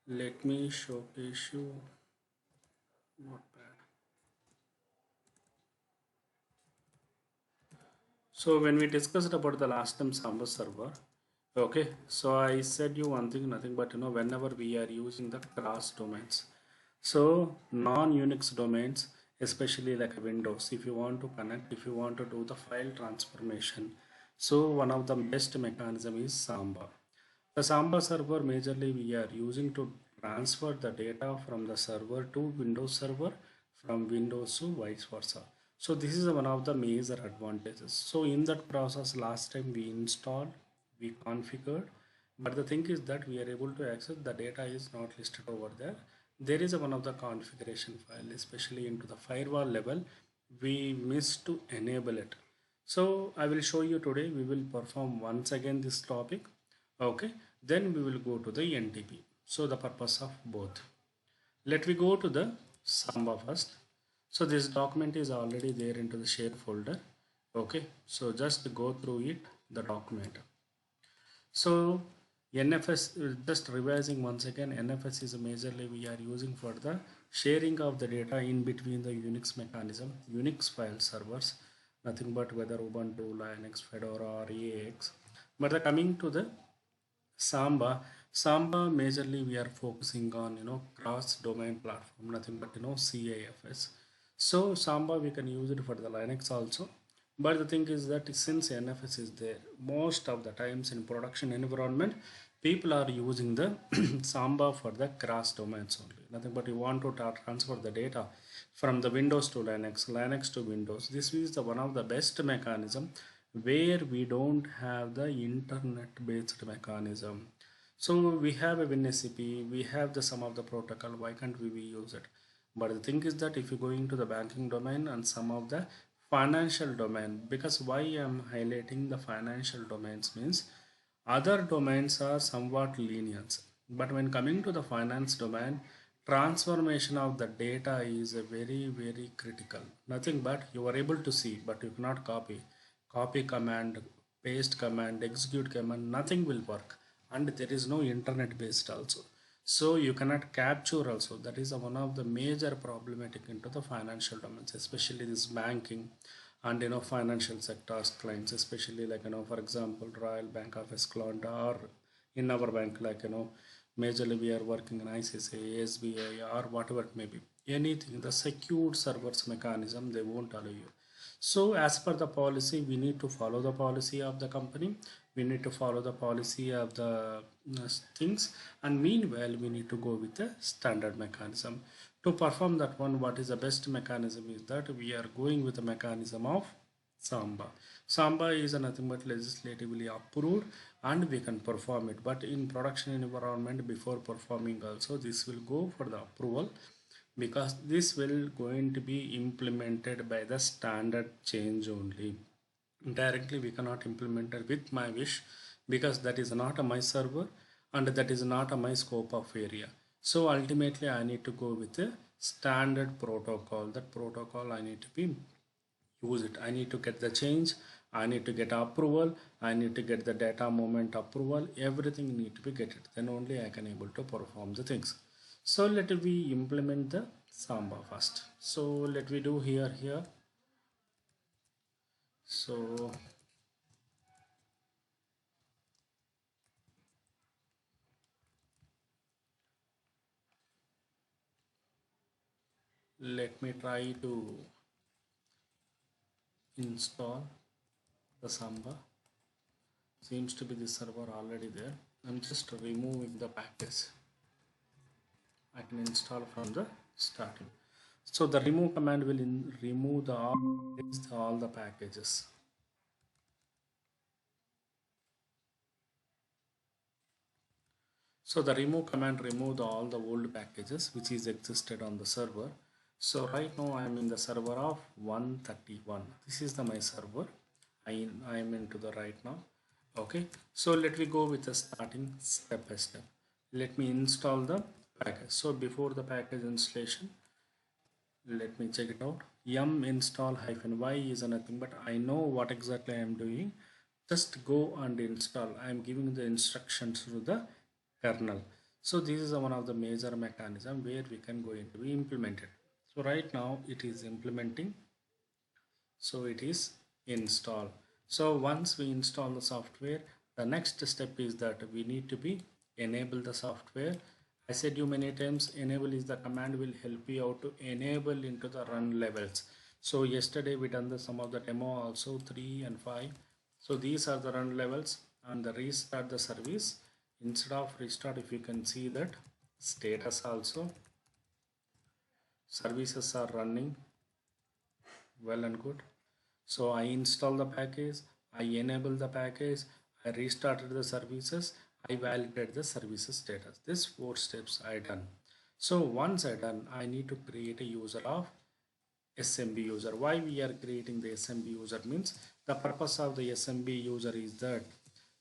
Let me showcase you Notepad. So when we discussed about the last time Samba server, okay, so I said you one thing, nothing but whenever we are using the cross domains, so non-Unix domains, especially like Windows, if you want to connect, if you want to do the file transformation, so one of the best mechanism is Samba. The Samba server majorly we are using to transfer the data from the server to Windows server, from Windows to vice versa. So this is one of the major advantages. So in that process, last time we installed, we configured, but the thing is that we are able to access the data is not listed over there. There is one of the configuration file, especially into the firewall level, we missed to enable it. So I will show you today. We will perform once again this topic. Okay, then we will go to the NTP. So the purpose of both. Let me go to the Samba first. So this document is already there into the share folder. Okay, so just go through it, the document. So NFS, just revising once again, NFS is majorly we are using for the sharing of the data in between the Unix mechanism, Unix file servers, nothing but whether Ubuntu, Linux, Fedora or AX. But the coming to the Samba majorly we are focusing on cross domain platform, nothing but CIFS. So Samba we can use it for the Linux also. But the thing is that since NFS is there, most of the times in production environment, people are using the Samba for the cross domains only. Nothing but you want to transfer the data from the Windows to Linux, Linux to Windows. This is the one of the best mechanism where we don't have the internet based mechanism. So we have a WinSCP, we have the some of the protocol, why can't we use it? But the thing is that if you go into the banking domain and some of the financial domain, because why I'm highlighting the financial domains means other domains are somewhat lenient, but when coming to the finance domain, transformation of the data is a very critical. Nothing but you are able to see, but you cannot copy. Copy command, paste command, execute command, nothing will work, and there is no internet based also. So you cannot capture also. That is one of the major problematic into the financial domains, especially this banking and financial sectors clients, especially like for example Royal Bank of Scotland, or in our bank like majorly we are working in ICICI, SBI or whatever it may be, anything the secured servers mechanism they won't allow you. So as per the policy, we need to follow the policy of the company. We need to follow the policy of the things, and meanwhile we need to go with the standard mechanism. To perform that one, what is the best mechanism is that we are going with the mechanism of Samba. Samba is nothing but legislatively approved and we can perform it. But in production environment, before performing also, this will go for the approval, because this will going to be implemented by the standard change only. Directly we cannot implement it with my wish, because that is not a my server and that is not a my scope of area. So ultimately I need to go with a standard protocol. That protocol I need to be use it. I need to get the change, I need to get approval, I need to get the data moment approval, everything need to be get it, then only I can able to perform the things. So let we implement the Samba first. So let we do here. So let me try to install the Samba. Seems to be the server already there. I'm just removing the package. I can install from the starting. So the remove command will remove all the packages. So the remove command remove all the old packages which is existed on the server. So right now I am in the server of 131. This is my server. I am into the right now. Okay. So let me go with the starting step by step. Let me install the package. So before the package installation, let me check it out. Yum install -y is nothing but I know what exactly I am doing. Just go and install. I am giving the instructions to the kernel. So this is one of the major mechanism where we can go into we implement it. So right now it is implementing. So it is install. So once we install the software, the next step is that we need to be enable the software. I said you many times, enable is the command will help you out to enable into the run levels. So yesterday we done the some of the demo also 3 and 5. So these are the run levels, and the restart the service. Instead of restart, if you can see that status also, services are running well and good. So I install the package, I enable the package, I restarted the services, I validated the services status. This 4 steps I done. So once I done, I need to create a user of SMB user. Why we are creating the SMB user means the purpose of the SMB user is that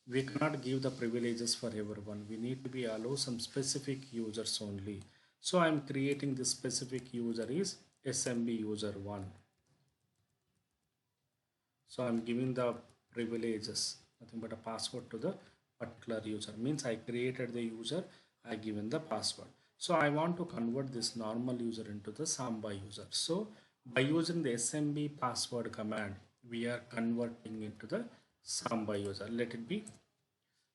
we cannot give the privileges for everyone. We need to be allow some specific users only. So I am creating this specific user is SMB user 1. So I'm giving the privileges, nothing but a password to the particular user. Means I created the user, I given the password. So I want to convert this normal user into the Samba user. So by using the SMB password command, we are converting into the Samba user. Let it be.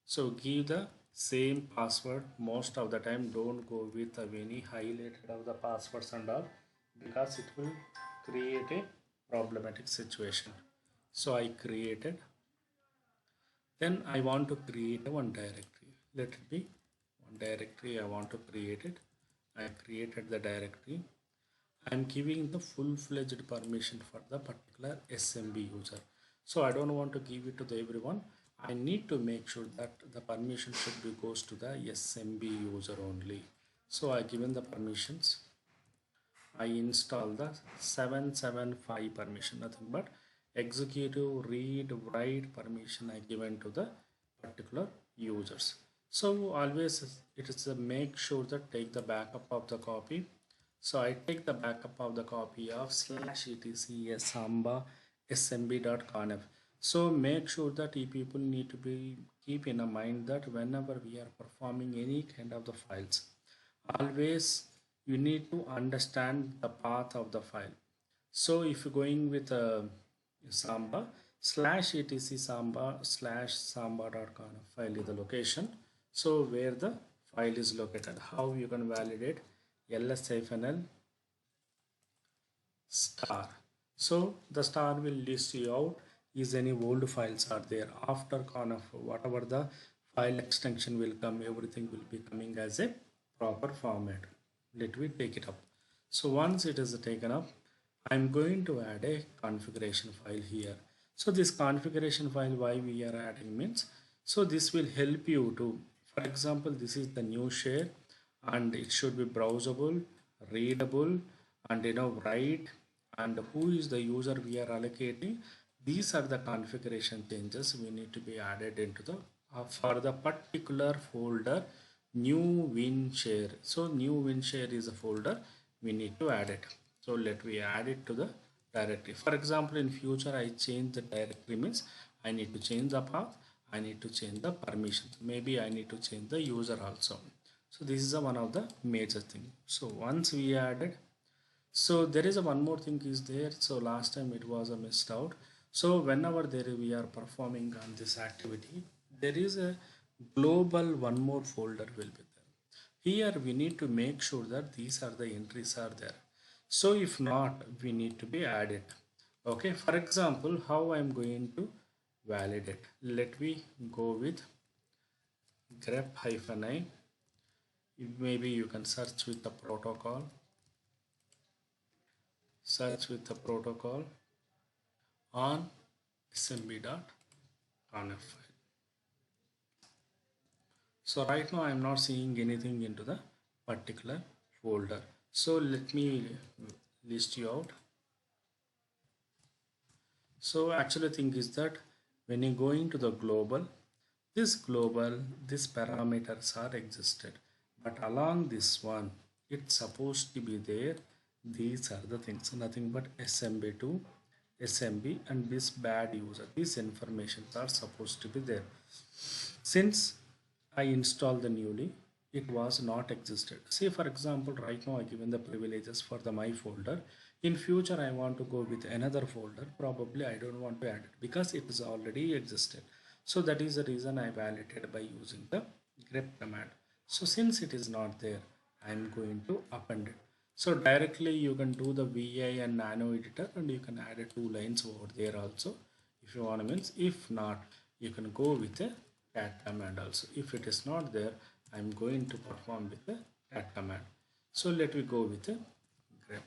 So give the same password. Most of the time don't go with any highlighted of the passwords and all, because it will create a problematic situation. So I created, then I want to create a one directory. Let it be one directory. I want to create it. I created the directory. I'm giving the full-fledged permission for the particular SMB user. So I don't want to give it to the everyone. I need to make sure that the permission should be goes to the SMB user only. So I given the permissions. I install the 775 permission, nothing but executive read write permission I given to the particular users. So always it is a make sure that take the backup of the copy. So I take the backup of the copy of /etc samba smb.conf. So make sure that you people need to be keep in a mind that whenever we are performing any kind of the files, always you need to understand the path of the file. So if you're going with Samba /etc samba /samba.conf file is the location. So where the file is located, how you can validate ls-l star. So the star will list you out is any old files are there. After conf, whatever the file extension will come, everything will be coming as a proper format. Let me take it up. So once it is taken up, I'm going to add a configuration file here. So this configuration file, why we are adding means, so this will help you to, for example, this is the new share and it should be browsable, readable, and write, and who is the user we are allocating. These are the configuration changes we need to be added into the for the particular folder new win share. So new win share is a folder we need to add it. So let me add it to the directory. For example, in future I change the directory means I need to change the path, I need to change the permissions, maybe I need to change the user also. So this is one of the major thing. So once we added, so there is a one more thing is there. So last time it was a missed out. So whenever there we are performing on this activity, there is a global one more folder will be there. Here we need to make sure that these are the entries are there. So if not, we need to be added. Okay, for example, how I'm going to validate. Let me go with grep-i. Maybe you can search with the protocol. Search with the protocol on smb.conf file. So right now I am not seeing anything into the particular folder. So let me list you out. So actually thing is that when you go into the global, these parameters are existed, but along this one it's supposed to be there. These are the things, nothing but smb2 smb and this bad user, these informations are supposed to be there. Since I installed the newly, it was not existed. See, for example, right now I given the privileges for the my folder. In future I want to go with another folder, probably I don't want to add it because it is already existed. So that is the reason I validated by using the grep command. So since it is not there, I am going to append it. So directly you can do the VI and nano editor, and you can add 2 lines over there also if you want to. Means if not, you can go with a cat command also. If it is not there, I'm going to perform with the cat command. So let me go with a grep.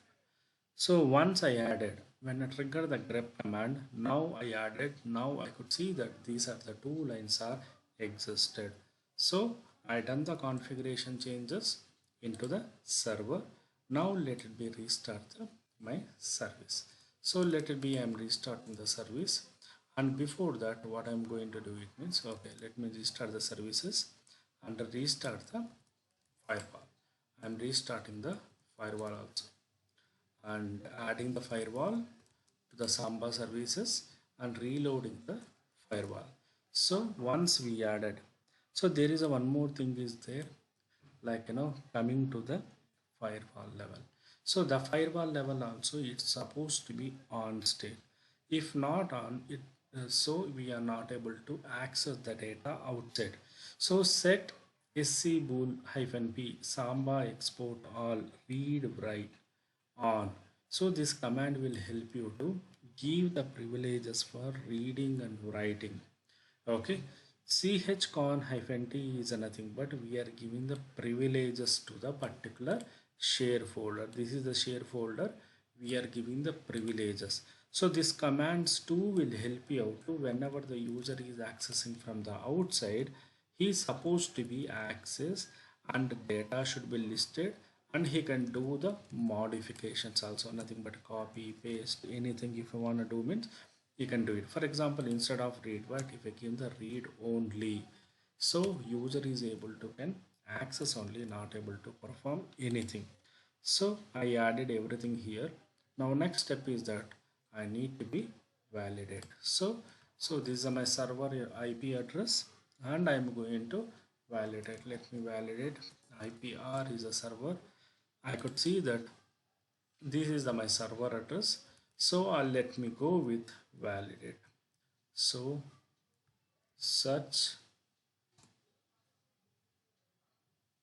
So once I added, when I trigger the grep command, now I added, now I could see that these are the 2 lines are existed. So I done the configuration changes into the server. Now let it be restart my service. So let it be I'm restarting the service, and before that what I'm going to do, it means, okay, let me restart the services and restart the firewall. I'm restarting the firewall also and adding the firewall to the Samba services and reloading the firewall. So once we added, so there is a one more thing is there, like coming to the firewall level. So the firewall level also, it's supposed to be on state. If not on it, so we are not able to access the data outside. So set sc bool -p samba export all read write on. So this command will help you to give the privileges for reading and writing. Okay, chcon-t is nothing but we are giving the privileges to the particular share folder. This is the share folder, we are giving the privileges. So this commands too will help you out to whenever the user is accessing from the outside, he is supposed to be accessed and data should be listed, and he can do the modifications also, nothing but copy paste anything. If you want to do, means you can do it. For example, instead of read what, if I give the read only, so user is able to can access only, not able to perform anything. So I added everything here. Now next step is that I need to be validate. So this is my server IP address, and I'm going to validate. Let me validate. IPR is a server. I could see that this is my server address. So let me go with validate. So search.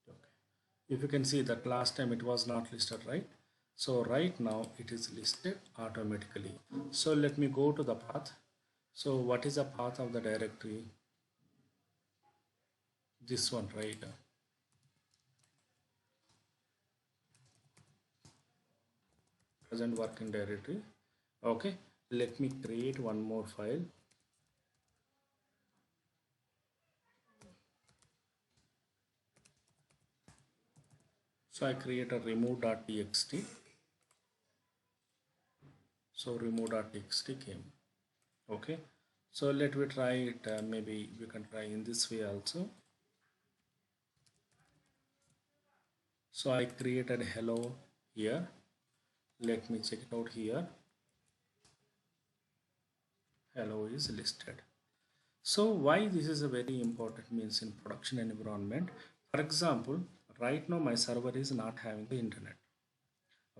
Okay. If you can see that last time it was not listed, right? So right now it is listed automatically. So let me go to the path. So what is the path of the directory? This one, right? Present working directory. Okay, let me create one more file. So I create a remove.txt. So remove.txt came. Okay, so let me try it. Maybe we can try in this way also. So I created hello here. Let me check it out here. Hello is listed. So why this is a very important means in production environment. For example, right now my server is not having the internet.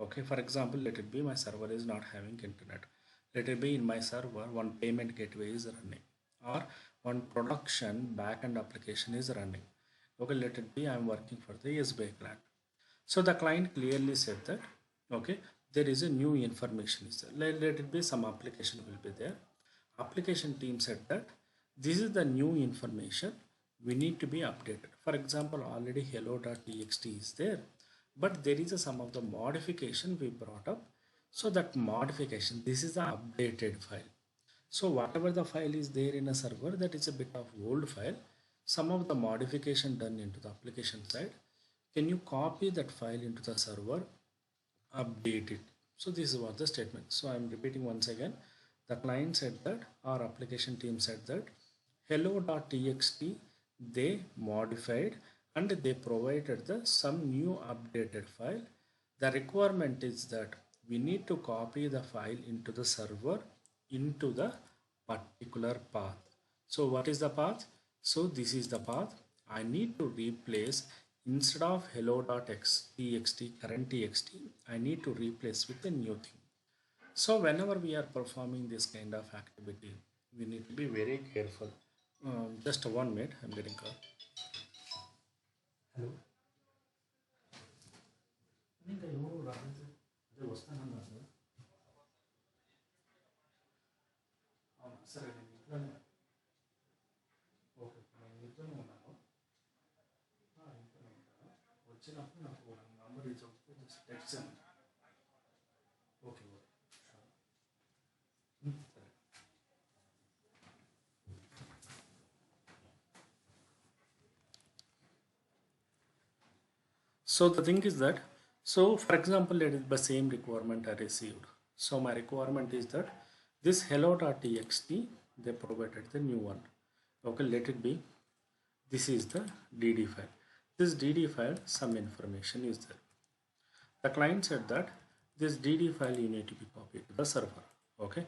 Okay, for example, let it be my server is not having internet. Let it be in my server one payment gateway is running, or one production backend application is running. Okay, let it be I'm working for the SBI client. So the client clearly said that, okay, there is a new information is there. Let it be some application will be there. Application team said that this is the new information, we need to be updated. For example, already hello.txt is there, but there is a some of the modification we brought up. So that modification, this is the updated file. So whatever the file is there in a server, that is a bit of old file. Some of the modification done into the application side, can you copy that file into the server, update it? So this is what the statement. So I'm repeating once again. The client said that, our application team said that hello.txt they modified and they provided the some new updated file. The requirement is that we need to copy the file into the server into the particular path. So what is the path? So this is the path. I need to replace instead of hello.txt current txt, I need to replace with a new thing. So whenever we are performing this kind of activity, we need to be very careful. Just 1 minute, I'm getting call. Hello. ఇంకా ఎవరు రాలేదు అదే వస్తానన్నారు కదా అవునా సరే నేను ఇంట్లోనే okay నేను ఇంట్లోనే ఉన్నాను ఇంట్లోనే ఉంటాను వచ్చినప్పుడు నాకు నంబర్ రీచ్ అవుతుంది జస్ట్ టెక్స్ట్ చేయండి ఓకే ఓకే సరే so the thing is that, so for example, it is the same requirement I received. So my requirement is that this hello.txt, they provided the new one. Okay, let it be. This is the dd file. This dd file, some information is there. The client said that this dd file you need to be copied to the server. Okay,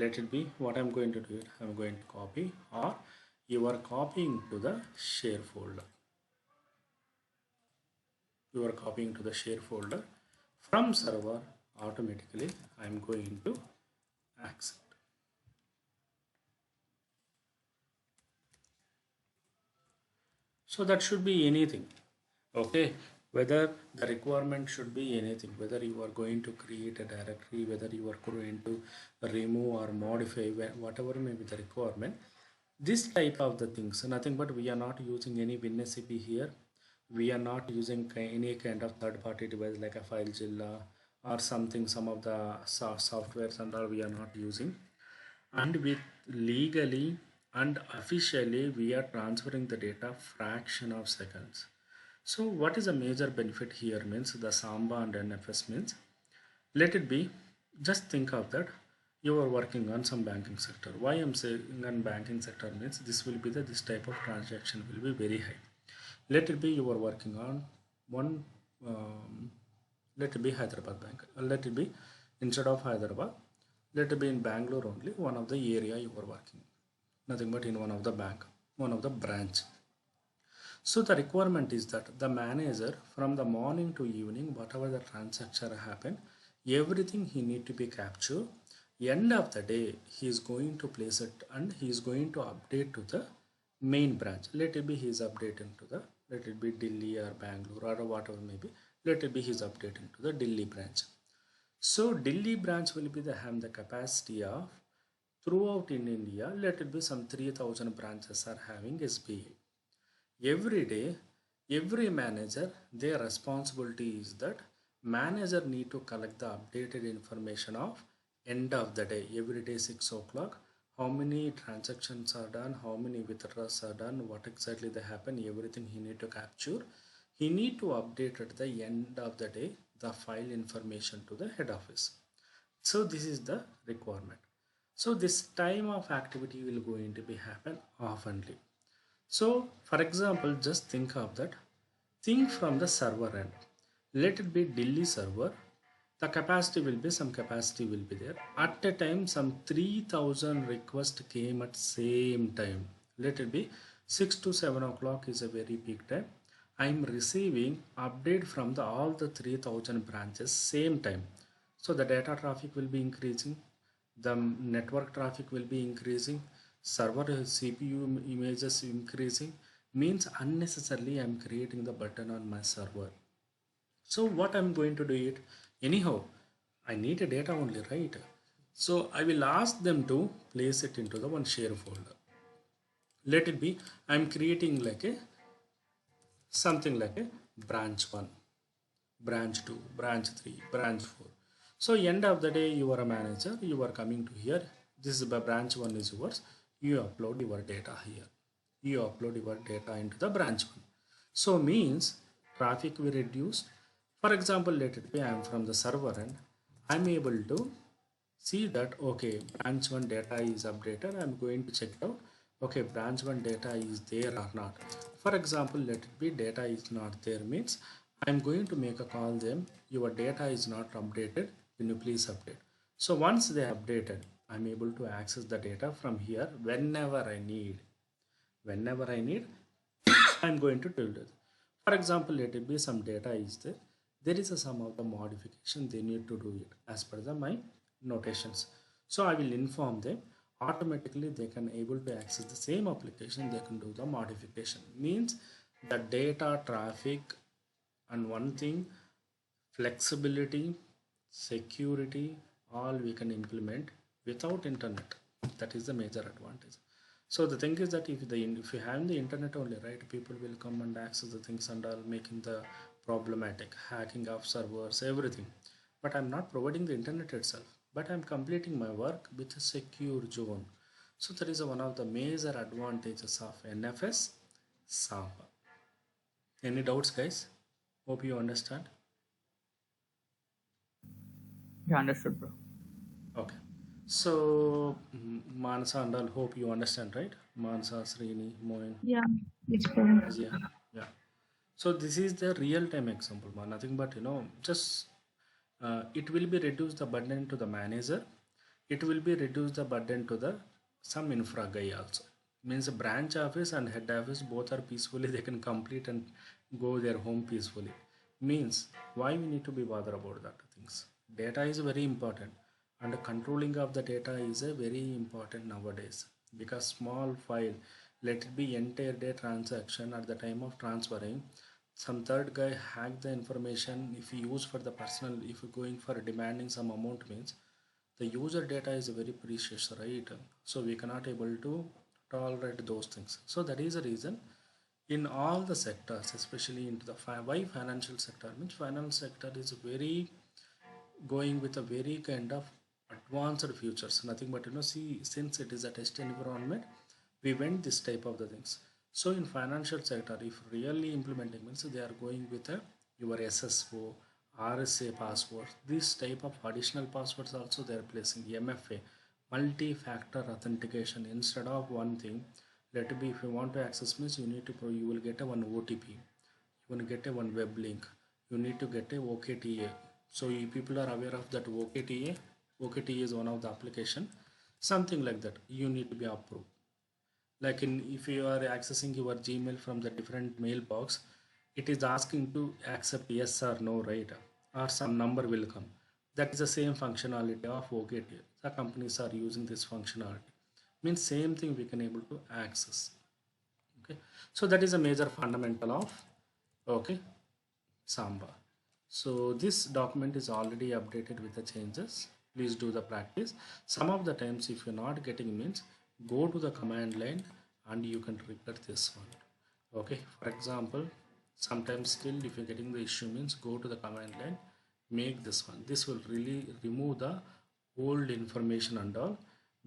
let it be. What I'm going to do it, I'm going to copy, or you are copying to the share folder. You are copying to the share folder from server. Automatically I'm going to accept. So that should be anything. Okay, whether the requirement should be anything, whether you are going to create a directory, whether you are going to remove or modify, whatever may be the requirement, this type of the things, nothing but we are not using any WinSCP here. We are not using any kind of third-party device like a FileZilla or something, some of the softwares and all we are not using. And with legally and officially we are transferring the data fraction of seconds. So what is a major benefit here means the Samba and NFS means, let it be, just think of that you are working on some banking sector. Why I'm saying on banking sector means this will be this type of transaction will be very high. Let it be you are working on one, let it be Hyderabad bank, let it be instead of Hyderabad, let it be in Bangalore only, one of the area you are working, nothing but in one of the bank, one of the branch. So the requirement is that the manager from the morning to evening, whatever the transaction happen, everything he need to be captured. End of the day, he is going to place it and he is going to update to the main branch. Let it be he is updating to the, let it be Delhi or Bangalore or whatever may be. Let it be he is updating to the Delhi branch. So Delhi branch will be having the capacity of throughout in India. Let it be some 3000 branches are having SBA. Every day, every manager, their responsibility is that manager need to collect the updated information of end of the day, every day 6 o'clock, how many transactions are done, how many withdrawals are done, what exactly they happen, everything he need to capture. He need to update at the end of the day the file information to the head office. So this is the requirement. So this time of activity will going to be happen oftenly. So for example, just think of that. Think from the server end. Let it be Delhi server. The capacity will be, some capacity will be there. At a time, some 3000 requests came at same time. Let it be 6 to 7 o'clock is a very peak time. I am receiving update from the all the 3000 branches same time. So the data traffic will be increasing. The network traffic will be increasing. Server CPU images increasing, means unnecessarily I'm creating the button on my server. So what I'm going to do it, anyhow I need a data only, right? So I will ask them to place it into the one share folder. Let it be I'm creating like a something like a branch 1, branch 2, branch 3, branch 4. So end of the day you are a manager, you are coming to here, this is the branch 1 is yours, you upload your data here, you upload your data into the branch 1. So means traffic will reduce. For example, let it be I am from the server and I am able to see that okay, branch 1 data is updated. I am going to check out okay, branch 1 data is there or not. For example, let it be data is not there, means I am going to make a call them, your data is not updated, can you please update. So once they updated, I am able to access the data from here whenever I need. Whenever I need, I am going to tell it. For example, let it be some data is there. There is a some of the modification they need to do it as per the my notations. So I will inform them. Automatically they can able to access the same application. They can do the modification. Means the data traffic and one thing, flexibility, security, all we can implement without internet. That is the major advantage. So the thing is that if you have the internet only, right, people will come and access the things and all, making the problematic hacking of servers, everything. But I'm not providing the internet itself, but I'm completing my work with a secure zone. So that is one of the major advantages of NFS Samba. Any doubts, guys? Hope you understand. Yeah, understood, bro. Okay. So, Manasa and all, hope you understand, right? Manasa, Srini, Moin, Yeah, it's correct. Azia. Yeah. So this is the real-time example, man. Nothing but just it will be reduce the burden to the manager. It will be reduce the burden to the some infra guy also. Means the branch office and head office both are peacefully. They can complete and go their home peacefully. Means why we need to be bothered about that things. Data is very important, and controlling of the data is a very important nowadays, because small file, let it be entire day transaction, at the time of transferring, some third guy hack the information. If you use for the personal, if you're going for demanding some amount, means the user data is very precious, right? So we cannot able to tolerate those things. So that is the reason in all the sectors, especially into the why financial sector, means financial sector is very going with a very kind of advanced futures. Nothing but see, since it is a test environment, we went this type of the things. So in financial sector, if really implementing, means they are going with a your SSO, RSA passwords, this type of additional passwords also they are placing. MFA, multi-factor authentication, instead of one thing, let it be, if you want to access, means you need to you will get a one OTP, you will get a one web link, you need to get a OKTA. So you people are aware of that OKTA. OKTA is one of the application, something like that. You need to be approved. Like in, if you are accessing your Gmail from the different mailbox, it is asking to accept yes or no, right? Or some number will come. That is the same functionality of OKTA. The companies are using this functionality. Means same thing we can able to access. Okay, so that is a major fundamental of, okay, Samba. So this document is already updated with the changes. Please do the practice. Some of the times if you're not getting, means go to the command line and you can repeat this one. Okay, for example, sometimes still if you're getting the issue, means go to the command line, make this one. This will really remove the old information and all.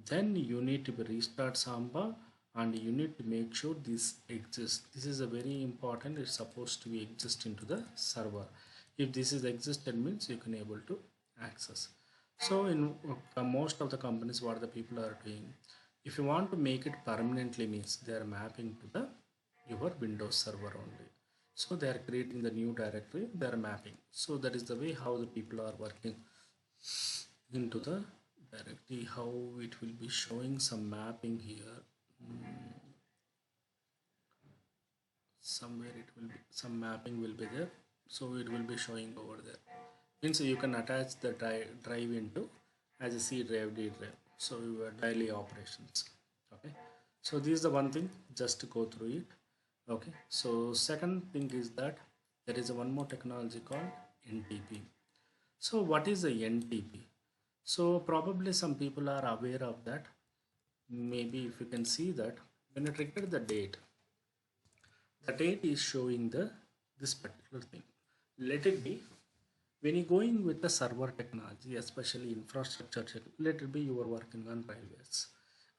Then you need to be restart Samba, and you need to make sure this exists. This is a very important. It's supposed to be exist into the server. If this is existed, means you can able to access. So in most of the companies, what the people are doing, if you want to make it permanently, means they are mapping to the your Windows server only. So they are creating the new directory, they are mapping. So that is the way how the people are working into the directory. How it will be showing some mapping here. Somewhere it will be some mapping will be there, so it will be showing over there. Means you can attach the drive into as a C drive, D drive, so your daily operations. Okay, so this is the one thing, just to go through it. Okay, so second thing is that there is a one more technology called NTP. So what is the NTP? So probably some people are aware of that. Maybe if you can see that when you trigger the date is showing the this particular thing. Let it be, when you're going with the server technology, especially infrastructure, let it be you are working on railways.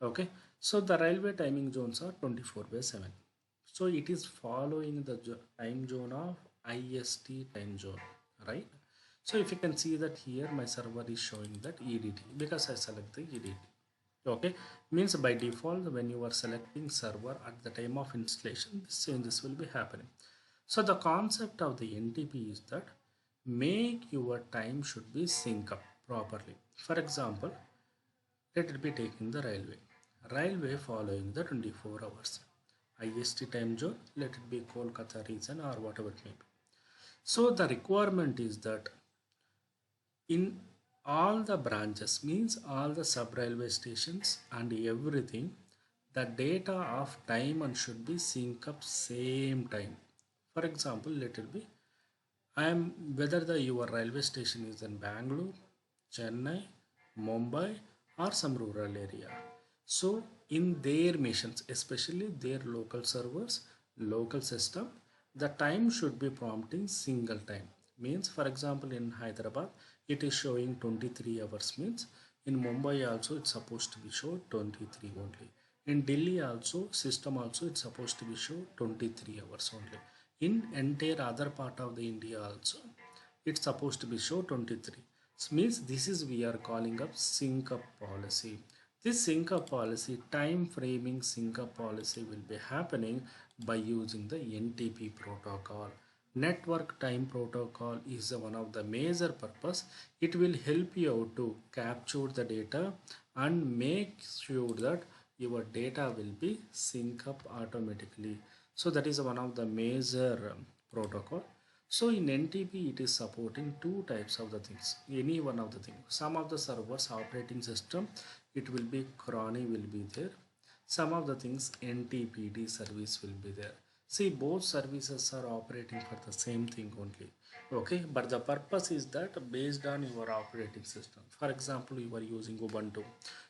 Okay, so the railway timing zones are 24/7. So it is following the time zone of IST time zone, right? So if you can see that here my server is showing that EDT because I select the EDT. Okay, means by default when you are selecting server at the time of installation, this changes will be happening. So the concept of the NTP is that make your time should be sync up properly. For example, let it be taking the railway following the 24 hours. IST time zone, let it be Kolkata region or whatever it may be. So the requirement is that in all the branches, means all the sub railway stations and everything, the data of time and should be sync up same time. For example, let it be I am whether the your railway station is in Bangalore, Chennai, Mumbai, or some rural area. So in their missions, especially their local servers, local system, the time should be prompting single time. Means for example in Hyderabad, it is showing 23 hours, means in Mumbai also it's supposed to be show 23 only. In Delhi also system also it's supposed to be show 23 hours only. In entire other part of the India also it's supposed to be show 23. Means this is we are calling up sync up policy. This sync up policy, time framing sync up policy will be happening by using the NTP protocol. Network time protocol is one of the major purpose. It will help you out to capture the data and make sure that your data will be sync up automatically. So that is one of the major protocol. So in NTP it is supporting two types of the things, any one of the things. Some of the servers operating system, it will be Chronyc will be there. Some of the things NTPD service will be there. See, both services are operating for the same thing only. Okay, but the purpose is that based on your operating system. For example, you are using Ubuntu,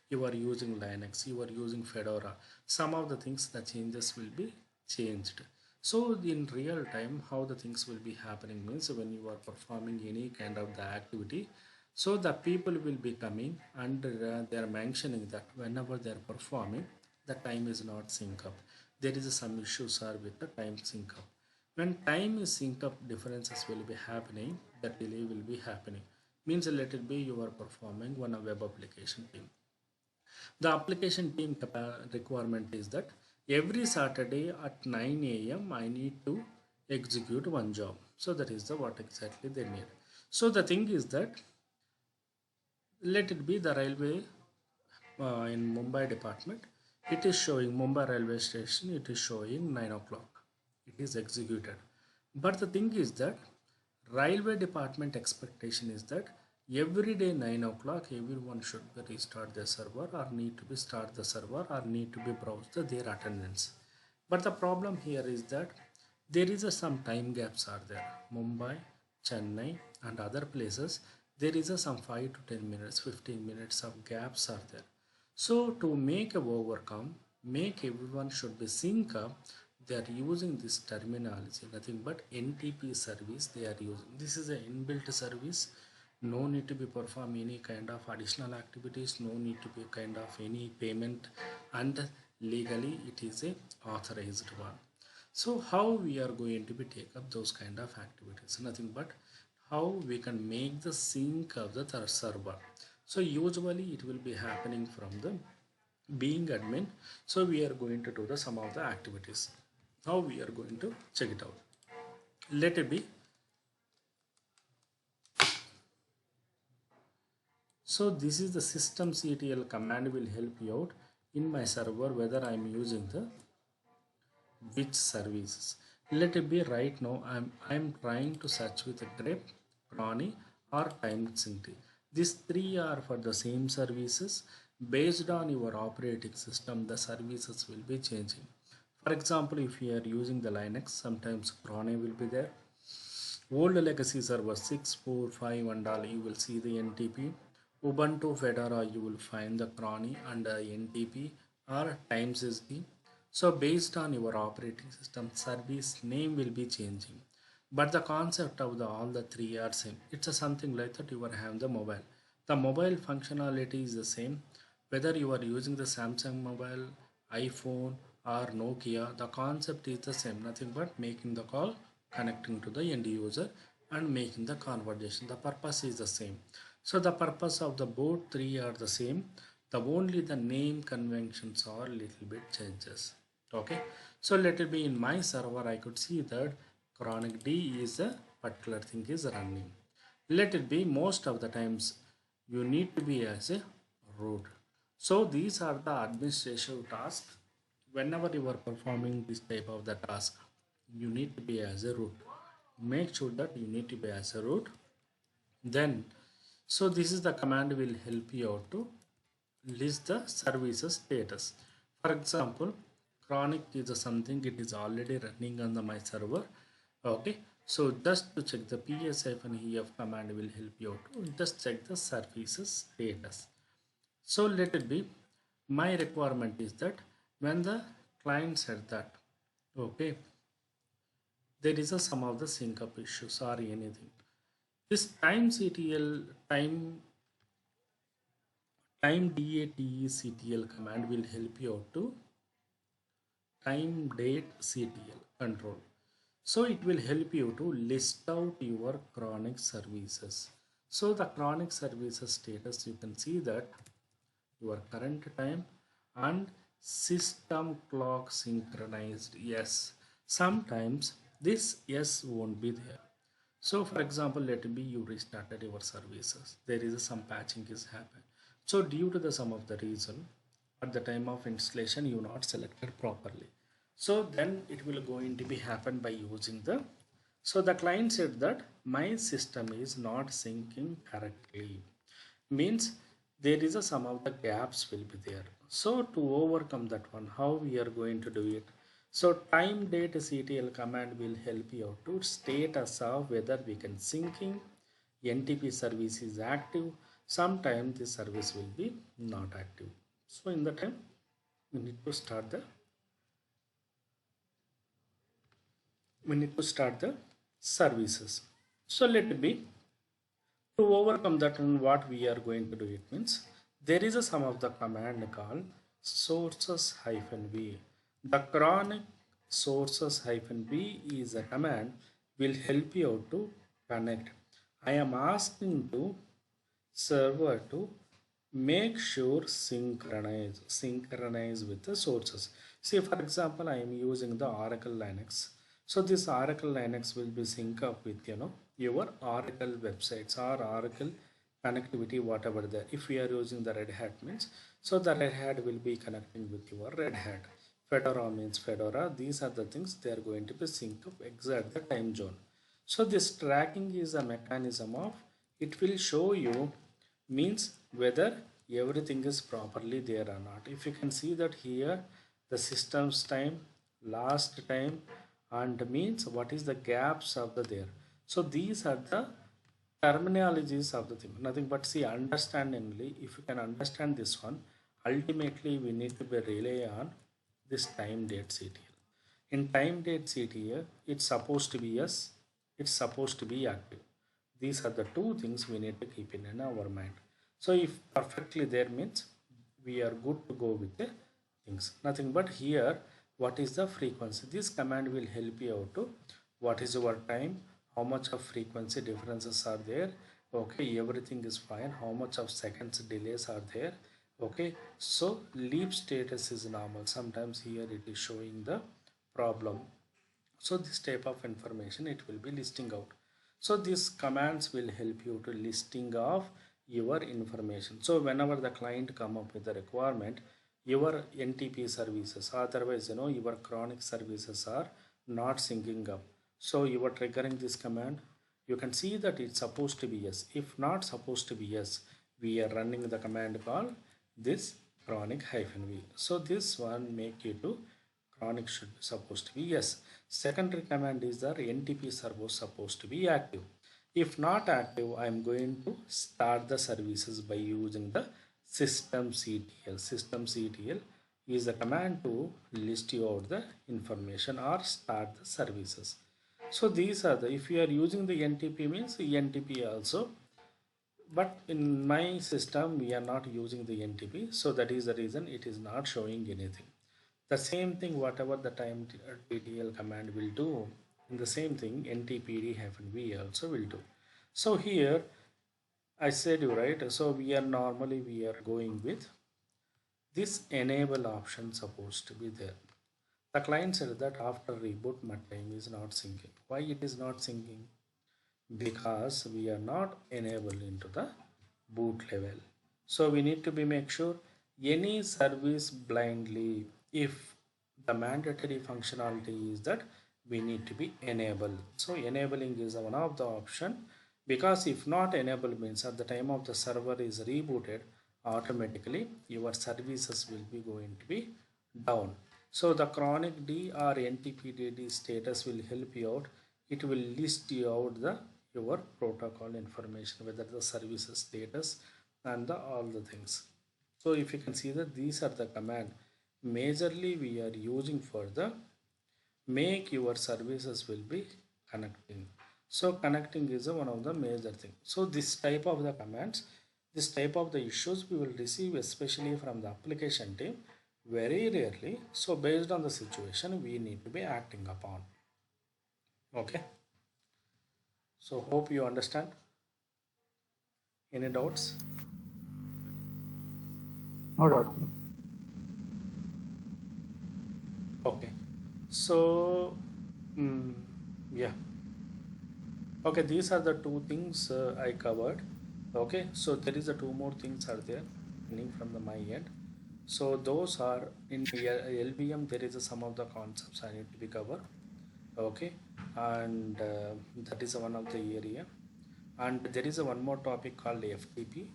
you are using Linux, you are using Fedora. Some of the things, the changes will be changed. So in real time, how the things will be happening means when you are performing any kind of the activity, so the people will be coming and they are mentioning that whenever they are performing, the time is not sync up. There is some issues are with the time sync up. When time is sync up, differences will be happening, that delay will be happening. Means let it be you are performing one web application team. The application team requirement is that every Saturday at 9 a.m. I need to execute one job. So that is the what exactly they need. So the thing is that let it be the railway in Mumbai department. It is showing Mumbai railway station. It is showing 9 o'clock. It is executed. But the thing is that railway department expectation is that every day 9 o'clock everyone should be restart their server or need to be start the server or need to be browse their attendance. But the problem here is that there is some time gaps are there. Mumbai, Chennai and other places there is some 5 to 10 minutes, 15 minutes of gaps are there. So to make a overcome, make everyone should be sync up, they are using this terminology, nothing but NTP service they are using. This is an inbuilt service, no need to be perform any kind of additional activities, no need to be kind of any payment, and legally it is a authorized one. So how we are going to be take up those kind of activities, nothing but how we can make the sync of the server. So usually it will be happening from the being admin. So we are going to do the some of the activities. How we are going to check it out. Let it be. So this is the systemctl command will help you out in my server whether I am using the which services. Let it be right now I'm trying to search with a grep, Chronyc or TimeSync. These three are for the same services. Based on your operating system, the services will be changing. For example, if you are using the Linux, sometimes Chronyc will be there. Old legacy server 6, 4, 5 and all, you will see the NTP. Ubuntu Fedora, you will find the Chronyc and NTP or TimeSync. So based on your operating system, service name will be changing. But the concept of all the three are same. It's a something like that you are having the mobile. The mobile functionality is the same. Whether you are using the Samsung mobile, iPhone or Nokia, the concept is the same. Nothing but making the call, connecting to the end user and making the conversation. The purpose is the same. So the purpose of the both three are the same. The only the name conventions are little bit changes. Okay. So let it be in my server. I could see that Chronyc D is a particular thing is running. Let it be most of the times you need to be as a root. So these are the administrative tasks whenever you are performing this type of the task, you need to be as a root. Make sure that you need to be as a root. Then, so this is the command will help you out to list the services status. For example, Chronic is something it is already running on the my server. Okay, so just to check the ps-ef command will help you out to just check the services status. So let it be. My requirement is that when the client said that, okay, there is a some of the sync up issues or anything. This time datectl command will help you out to time date ctl control. So it will help you to list out your chronic services. So the chronic services status, you can see that your current time and system clock synchronized. Yes, sometimes this yes won't be there. So for example, let it be you restarted your services, there is some patching is happened. So due to the some of the reason, at the time of installation you not selected properly, so then it will going to be happen by using the, so the client said that my system is not syncing correctly, means there is a some of the gaps will be there. So to overcome that one, how we are going to do it? So time date ctl command will help you out to status of whether we can syncing ntp service is active. Sometimes the service will be not active. So in the time we need to start the services. So let it be. To overcome that, and what we are going to do it means there is a some of the command called sources -v. The chronic sources -v is a command will help you out to connect. I am asking to server to make sure synchronize with the sources. See, for example, I am using the Oracle Linux. So this Oracle Linux will be sync up with your Oracle websites or Oracle connectivity, whatever there. If we are using the Red Hat means, so the Red Hat will be connecting with your Red Hat. Fedora means Fedora. These are the things they are going to be sync up exact the time zone. So this tracking is a mechanism of it will show you means whether everything is properly there or not. If you can see that here the system's time, last time, and means what is the gaps of the there. So these are the terminologies of the thing, nothing but see understand only. If you can understand this one, ultimately we need to be rely on this time date ctl. In time date ctl it's supposed to be yes, it's supposed to be active. These are the two things we need to keep in our mind. So if perfectly there means we are good to go with the things, nothing but here what is the frequency. This command will help you out to what is your time, how much of frequency differences are there. Okay, everything is fine, how much of seconds delays are there. Okay, so leap status is normal, sometimes here it is showing the problem. So this type of information it will be listing out. So these commands will help you to listing of your information. So whenever the client come up with the requirement, your ntp services, otherwise your chronic services are not syncing up, so you are triggering this command. You can see that it's supposed to be yes. If not supposed to be yes, we are running the command called this chronic -v. So this one make you to chronic should be supposed to be yes. Secondary command is the ntp servo supposed to be active. If not active, I am going to start the services by using the systemctl. Systemctl is the command to list you out the information or start the services. So these are the, if you are using the ntp means ntp also, but in my system we are not using the ntp, so that is the reason it is not showing anything. The same thing whatever the time ttl command will do, in the same thing ntpd-v also will do. So here I said you right, so we are normally we are going with this enable option supposed to be there. The client said that after reboot my time is not syncing. Why it is not syncing? Because we are not enabled into the boot level. So we need to be make sure any service blindly, if the mandatory functionality is that we need to be enable. So enabling is one of the option, because if not enable means at the time of the server is rebooted, automatically your services will be going to be down. So the chronic D or NTPDD status will help you out. It will list you out the your protocol information, whether the services status and the all the things. So if you can see that these are the command majorly we are using for the make your services will be connecting. So connecting is one of the major thing. So this type of the commands, this type of the issues we will receive especially from the application team very rarely. So based on the situation we need to be acting upon. Okay, so hope you understand. Any doubts? No doubt, bro. Okay, so yeah. Okay, these are the two things I covered. Okay, so there is a two more things are there coming from the my end. So those are in LVM. There is a, some of the concepts I need to be covered. Okay, and that is one of the area. And there is a one more topic called FTP.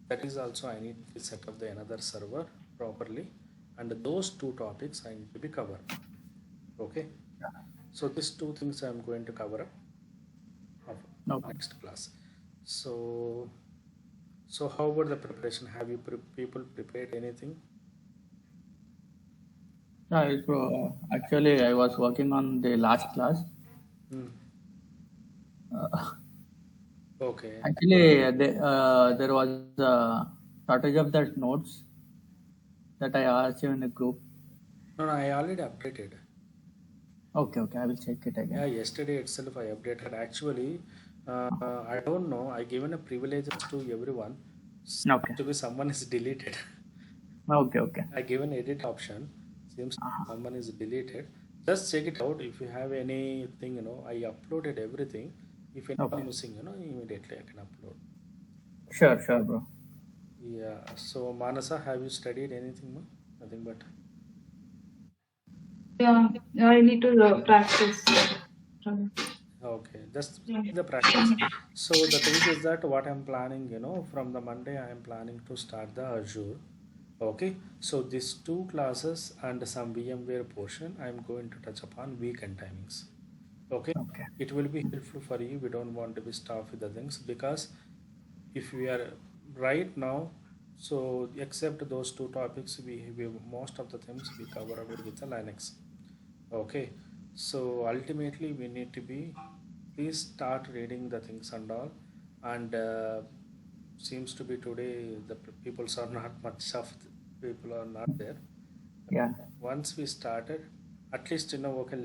That is also I need to set up the another server properly. And those two topics I need to be covered. Okay, so these two things I am going to cover up of No problem. next class. So, so how about the preparation? Have you people prepared anything? Yeah, bro. Actually, I was working on the last class. Hmm. Uh, Okay. actually, there was a shortage of that notes that I asked you in the group. No, no, I already updated. Okay, okay. I will check it Yeah, again. yesterday itself I updated. Actually, I don't know. I given a privileges to everyone. Okay. To be someone is deleted. Okay, okay. I given edit option. Seems Uh-huh. someone is deleted. Just check it out. If you have anything, I uploaded everything. If Okay. anyone missing, immediately I can upload. Sure, sure, bro. Yeah. So Manasa, have you studied anything? No? Nothing but. Yeah, I need to practice. Okay. Just Yeah. the practice. So the thing is that what I'm planning, from the Monday I am planning to start the Azure. Okay. So these two classes and some VMware portion I'm going to touch upon weekend timings. Okay. Okay. It will be helpful for you. We don't want to be stuck with the things, because if we are right now, so except those two topics, we most of the things we cover up with the Linux. Okay, so ultimately we need to be please start reading the things and all, and seems to be today the people are not much of people are not there. Yeah. Once we started, at least okay,